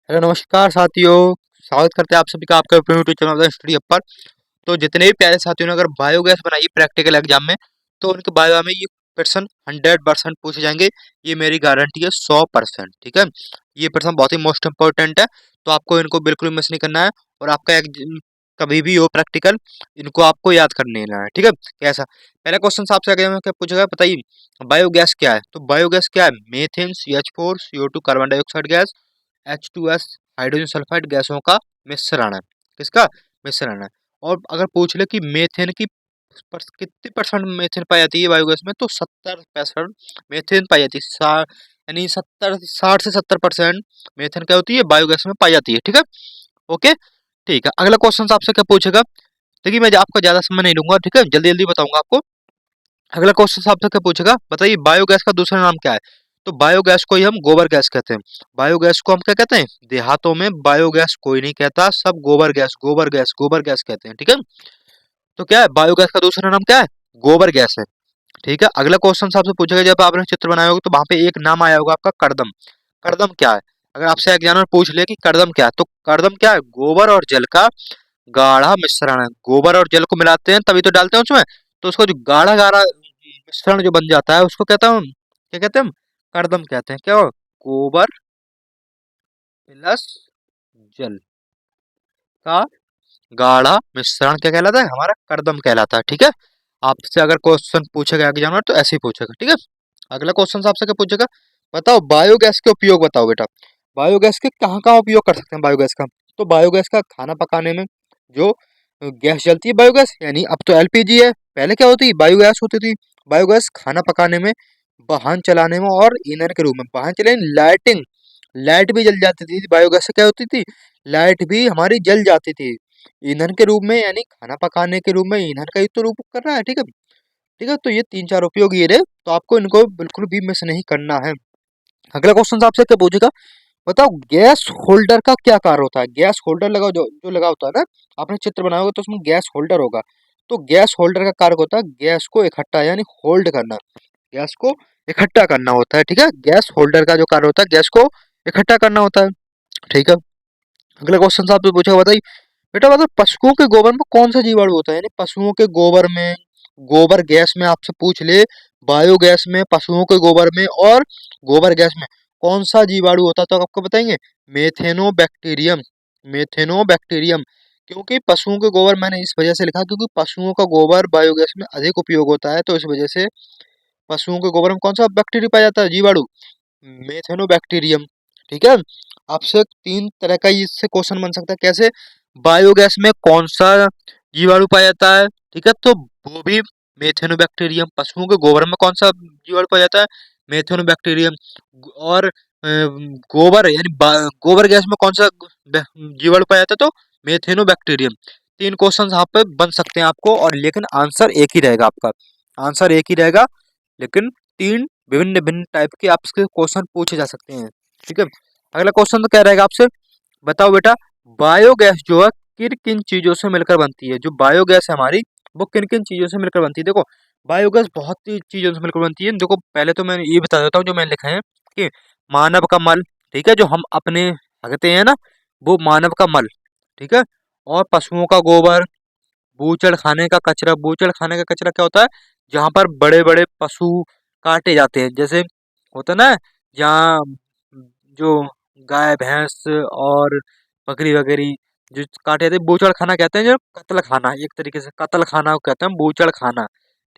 Hello नमस्कार साथियों। स्वागत करते हैं आप सभी का आपका अपने यूट्यूब चैनल स्टडी अप पर। तो जितने भी प्यारे साथियों ने अगर बायोगैस बनाई प्रैक्टिकल एग्जाम में, तो उनके बायो में ये क्वेश्चन 100% पूछे जाएंगे। ये मेरी गारंटी है 100%। ठीक है, ये प्रश्न बहुत ही मोस्ट इंपॉर्टेंट है, तो आपको इनको बिल्कुल मिस नहीं करना है। और आपका कभी भी हो प्रैक्टिकल, इनको आपको याद कर लेना है। ठीक है, कैसा पहला क्वेश्चन आपसे क्या पूछेगा बताइए। बायोगैस क्या है? तो बायोगैस क्या है? Methane, CH4, CO2 carbon dioxide gas, H2S hydrogen sulphide गैसों का मिश्रण है। किसका मिश्रण है? और अगर पूछ ले कि मेथेन की कितनी परसेंट मेथेन पाई जाती है बायोगैस में, तो 70% मेथेन पाई जाती है। यानी 60 से 70% मेथेन क्या होती है बायोगैस में पाई जाती है। ठीक है, ओके। ठीक है, अगला क्वेश्चन आपसे क्या पूछेगा? देखिए मैं आपका ज्यादा समय नहीं लूंगा, ठीक है, जल्दी जल्दी बताऊंगा आपको। अगला क्वेश्चन आपसे क्या पूछेगा बताइए, बायोगैस का दूसरा नाम क्या है? तो बायोगैस को ही हम गोबर गैस कहते हैं। बायोगैस को हम क्या कहते हैं? देहातों में बायोगैस कोई नहीं कहता, सब गोबर गैस गोबर गैस गोबर गैस कहते हैं। ठीक है, तो क्या है बायोगैस का दूसरा नाम क्या है? गोबर गैस है। ठीक है, अगला क्वेश्चन आपसे पूछेगा, जब आपने चित्र बनाया होगा तो वहां पे एक नाम आया होगा आपका कर्दम। कर्दम क्या है? अगर आपसे एग्जामिनर पूछ ले कि कर्दम क्या है, तो कर्दम क्या है? गोबर और जल का गाढ़ा मिश्रण है। गोबर और जल को मिलाते हैं तभी तो डालते हैं उसमें, तो उसको जो गाढ़ा गाढ़ा मिश्रण जो बन जाता है उसको कहता हूँ क्या कहते हैं हम? कर्दम कहते हैं। क्या हो? गोबर प्लस जल का गाढ़ा मिश्रण क्या कहलाता है? हमारा कर्दम कहलाता है। ठीक है, आपसे अगर क्वेश्चन पूछेगा एग्जामिनर तो ऐसे ही पूछेगा। ठीक है, अगला क्वेश्चन आपसे क्या पूछेगा? बताओ बायोगैस के उपयोग बताओ बेटा। बायोगैस के कहाँ कहाँ उपयोग कर सकते हैं बायोगैस का? तो बायोगैस का खाना पकाने में, जो गैस जलती है बायोगैस, यानी अब तो LPG है, पहले क्या होती बायोगैस होती थी। बायोगैस खाना पकाने में, वाहन चलाने में और ईंधन के रूप में। वाहन चलाने लाइटिंग, लाइट भी जल जाती थी बायोगैस से। क्या होती थी? लाइट भी हमारी जल जाती थी ईंधन के रूप में, यानी खाना पकाने के रूप में ईंधन का ही तो रूप कर रहा है। ठीक है, ठीक है, तो ये तीन चार उपयोग ये रहे, तो आपको इनको बिल्कुल भी मिस नहीं करना है। अगला क्वेश्चन आपसे क्या पूछेगा? बताओ गैस होल्डर का क्या कार्य होता है? गैस होल्डर लगा जो जो लगा होता है ना, आपने चित्र बनाया होगा तो उसमें गैस होल्डर होगा। तो गैस होल्डर का कार्य होता है गैस को इकट्ठा यानी होल्ड करना। गैस को इकट्ठा करना होता है। ठीक है, गैस होल्डर का जो कार्य होता है गैस को इकट्ठा करना होता है। ठीक है, अगला क्वेश्चन आपसे पूछेगा बताइए बेटा, मतलब पशुओं के गोबर में कौन सा जीवाणु होता है? यानी पशुओं के गोबर में, गोबर गैस में आपसे पूछ ले, बायोगैस में, पशुओं के गोबर में और गोबर गैस में कौन सा जीवाणु होता है, तो आपको बताएंगे मेथेनोबैक्टीरियम। मेथेनोबैक्टीरियम। क्योंकि पशुओं के गोबर मैंने इस वजह से लिखा क्योंकि पशुओं का गोबर बायोगैस में अधिक उपयोग होता है, तो इस वजह से पशुओं के गोबर में कौन सा बैक्टीरिया पाया जाता है जीवाणु? मेथेनोबैक्टीरियम। ठीक है, आपसे तीन तरह का इससे क्वेश्चन बन सकता है। कैसे? बायोगैस में कौन सा जीवाणु पाया जाता है? ठीक है, तो वो भी मेथेनोबैक्टीरियम। पशुओं के गोबर में कौन सा जीवाणु पाया जाता है? मेथेनोबैक्टीरियम। और गोबर यानी गोबर गैस में कौन सा जीवाणु पाया जाता है? तो मेथेनोबैक्टीरियम। तीन क्वेश्चन यहाँ पे बन सकते हैं आपको, और लेकिन आंसर एक ही रहेगा आपका। आंसर एक ही रहेगा, लेकिन तीन विभिन्न विभिन्न टाइप के आपसे क्वेश्चन पूछे जा सकते हैं। ठीक है, अगला क्वेश्चन तो क्या रहेगा आपसे? बताओ बेटा, बायोगैस जो है किन किन चीजों से मिलकर बनती है? जो बायोगैस है हमारी, वो किन किन चीजों से मिलकर बनती है? देखो बायोगैस बहुत ही चीजों से मिलकर बनती है। देखो पहले तो मैं ये बता देता हूँ जो मैंने लिखा है कि मानव का मल, ठीक है, जो हम अपने भगते हैं ना, वो मानव का मल। ठीक है, और पशुओं का गोबर, बूचड़ खाने का कचरा। बूचड़ खाने का कचरा क्या होता है? जहाँ पर बड़े बड़े पशु काटे जाते हैं, जैसे होता है ना, जहाँ जो गाय भैंस और बकरी वगैरह जो काटे जाते हैं, बूचड़ खाना कहते हैं। जो कत्ल खाना, एक तरीके से कत्ल खाना को कहते हैं बूचड़ खाना।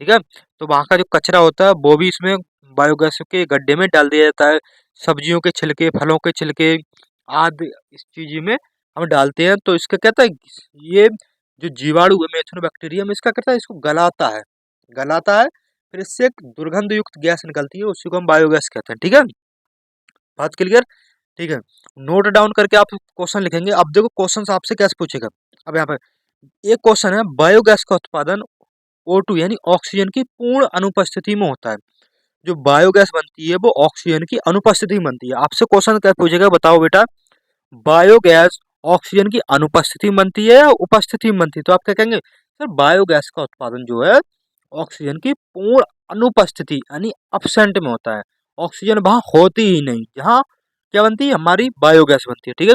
ठीक है, तो वहाँ का जो कचरा होता है वो भी इसमें बायोगैस के गड्ढे में डाल दिया जाता है। सब्जियों के छिलके, फलों के छिलके आदि इस चीज में हम डालते हैं, तो इसका कहता है ये जो जीवाणु है मेथनोबैक्टीरियम, इसका करता है इसको गलाता है। गलाता है, फिर इससे एक दुर्गंध युक्त गैस निकलती है, उसी को हम बायोगैस कहते हैं। ठीक है, बात क्लियर? ठीक है, नोट डाउन करके आप क्वेश्चन लिखेंगे। अब देखो क्वेश्चन आपसे कैसे पूछेगा। अब यहाँ पर एक क्वेश्चन है, बायोगैस का उत्पादन O2 यानी ऑक्सीजन की पूर्ण अनुपस्थिति में होता है। जो बायोगैस बनती है वो ऑक्सीजन की अनुपस्थिति में बनती है। आपसे क्वेश्चन क्या पूछेगा बताओ बेटा, बायोगैस ऑक्सीजन की अनुपस्थिति में बनती है या उपस्थिति में बनती है? तो आप क्या कहेंगे सर, बायोगैस का उत्पादन जो है ऑक्सीजन की पूर्ण अनुपस्थिति यानी अब्सेंट में होता है। ऑक्सीजन वहां होती ही नहीं, जहाँ क्या बनती है, हमारी बायोगैस बनती है। ठीक है,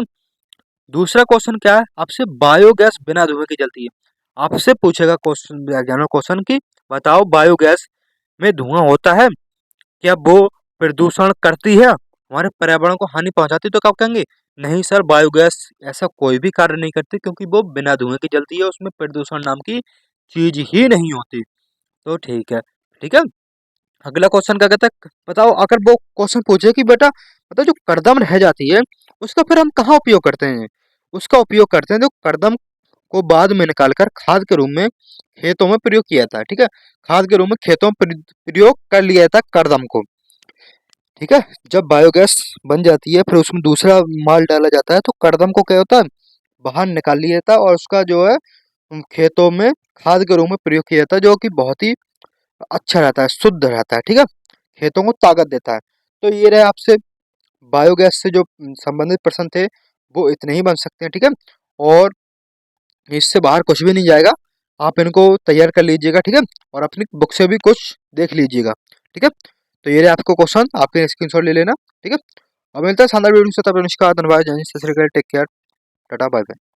दूसरा क्वेश्चन क्या है आपसे, बायोगैस बिना धुएं की जलती है। आपसे पूछेगा क्वेश्चन, एग्जामिनर क्वेश्चन की बताओ बायोगैस में धुआं होता है, क्या वो प्रदूषण करती है, हमारे पर्यावरण को हानि पहुंचाती है? तो क्या आप कहेंगे नहीं सर, बायोगैस ऐसा कोई भी कार्य नहीं करती क्योंकि वो बिना धुएं की जलती है, उसमें प्रदूषण नाम की चीज ही नहीं होती। तो ठीक है। ठीक है, अगला क्वेश्चन क्या कहता है, बताओ अगर वो क्वेश्चन पूछे कि बेटा बताओ जो कड़दम रह जाती है उसका फिर हम कहाँ उपयोग करते हैं? उसका उपयोग करते हैं जो कड़दम को बाद में निकालकर खाद के रूप में खेतों में प्रयोग किया जाता है। ठीक है, खाद के रूप में खेतों में प्रयोग कर लिया जाता है कड़दम को। ठीक है, जब बायोगैस बन जाती है फिर उसमें दूसरा माल डाला जाता है तो कड़दम को क्या होता है, बाहर निकाल लिया जाता है और उसका जो है खेतों में खाद के रूप में प्रयोग किया जाता है, जो कि बहुत ही अच्छा रहता है, शुद्ध रहता है। ठीक है, खेतों को ताकत देता है। तो ये रहे आपसे बायोगैस से जो संबंधित प्रश्न थे वो इतने ही बन सकते हैं। ठीक है, और इससे बाहर कुछ भी नहीं जाएगा, आप इनको तैयार कर लीजिएगा। ठीक है, और अपनी बुक से भी कुछ देख लीजिएगा। ठीक है, तो ये रहे आपको क्वेश्चन, आपके स्क्रीनशॉट ले लेना। ठीक है, अब मिलता है शानदार वीडियो से, तब तक नमस्कार, धन्यवाद, जय हिंद, सत श्री अकाल, take care, tata, bye bye.